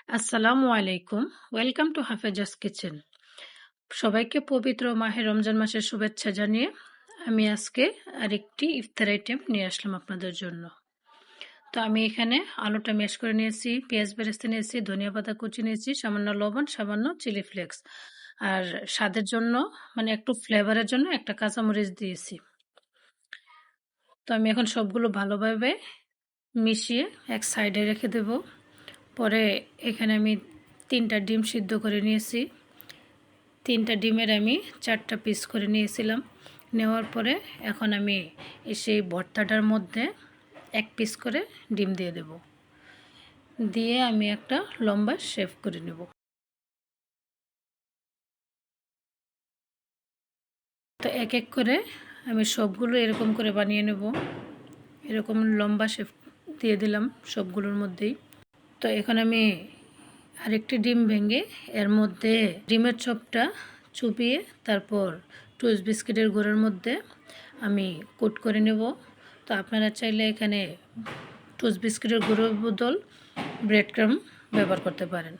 আসসালামু আলাইকুম। Welcome to Hafeza's kitchen. সবাইকে পবিত্র মাহে রমজান মাসের শুভেচ্ছা জানিয়ে আমি আজকে আরেকটি ইফতার আইটেম নিয়ে আসলাম আপনাদের জন্য। তো আমি এখানে আলুটা ম্যাশ করে নিয়েছি, পেঁয়াজ বেরেস্তা নিয়েছি, ধনিয়া পাতা কুচি নিয়েছি, সামান্য লবণ, সামান্য চিলি ফ্লেক্স, আর স্বাদের জন্য মানে একটু ফ্লেভারের জন্য একটা কাঁচামরিচ দিয়েছি। তো আমি এখন সবগুলো ভালোভাবে মিশিয়ে এক সাইডে রেখে দেব। পরে এখানে আমি 3টা ডিম সিদ্ধ করে নিয়েছি। 3টা ডিমের আমি 4টা পিস করে নিয়েছিলাম। নেওয়ার পরে এখন আমি সেই ভর্তাটার মধ্যে 1 পিস করে ডিম দিয়ে দেব। দিয়ে আমি একটা লম্বা শেপ করে নেব। তো এক এক করে আমি সবগুলো এরকম করে বানিয়ে নেব। এরকম লম্বা শেপ দিয়ে দিলাম সবগুলোর মধ্যেই। তো এখন আমি আরেকটি ডিম ভেঙে এর মধ্যে ডিমের চপটা চুপিয়ে তারপর টোস্ট বিস্কিটের গুঁড়োর মধ্যে আমি কোট করে নেব। তো আপনারা চাইলে এখানে টোস্ট বিস্কিটের গুঁড়োর বদল ব্রেড ক্রাম্ব ব্যবহার করতে পারেন।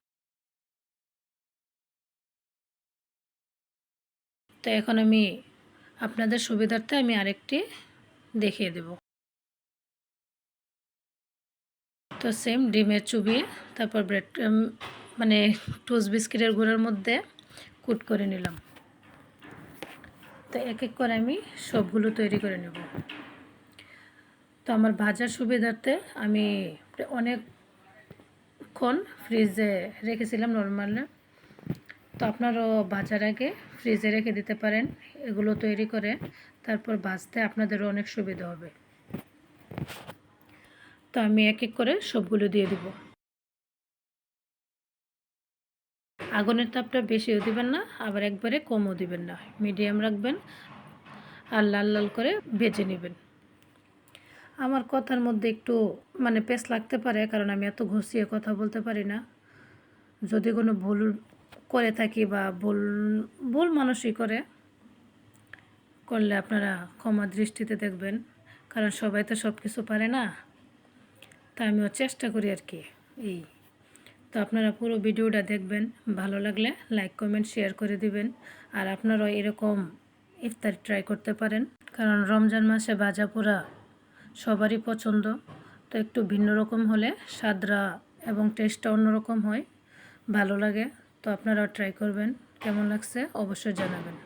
তো এখন আমি আপনাদের সুবিধার্থে আমি আরেকটি দেখিয়ে দেব। তো সেম ডিমের চুবিয়ে তারপর ব্রেড ক্রাম্ব মানে টোস্ট বিস্কিটের গুঁড়োর মধ্যে কোট করে নিলাম। তো এক এক করে আমি সবগুলো তৈরি করে নেব। তো আমার ভাজার সুবিধার্থে আমি অনেকক্ষণ ফ্রিজে রেখেছিলাম নর্মালে। তো আপনারাও ভাজার আগে ফ্রিজে রেখে দিতে পারেন। এগুলো তৈরি করে তারপর ভাজতে আপনাদেরও অনেক সুবিধা হবে। তো আমি এক এক করে সবগুলো দিয়ে দিব। আগুনের তাপটা বেশিও দিবেন না, আবার একবারে কমও দিবেন না, মিডিয়াম রাখবেন আর লাল লাল করে ভেজে নেবেন। আমার কথার মধ্যে একটু পেঁচ লাগতে পারে, কারণ আমি এত ঘষিয়ে কথা বলতে পারি না। যদি কোনো ভুল করে থাকি বা ভুল মানুষই করলে আপনারা ক্ষমা দৃষ্টিতে দেখবেন, কারণ সবাই তো সব কিছু পারে না। তা আমিও চেষ্টা করি আর কি। তো আপনারা পুরো ভিডিওটা দেখবেন, ভালো লাগলে লাইক কমেন্ট শেয়ার করে দিবেন। আর আপনারাও এরকম ইফতার ট্রাই করতে পারেন, কারণ রমজান মাসে ভাজা পোড়া সবারই পছন্দ। তো একটু ভিন্ন রকম হলে স্বাদরা এবং টেস্টটা অন্যরকম হয়, ভালো লাগে। তো আপনারাও ট্রাই করবেন, কেমন লাগছে অবশ্যই জানাবেন।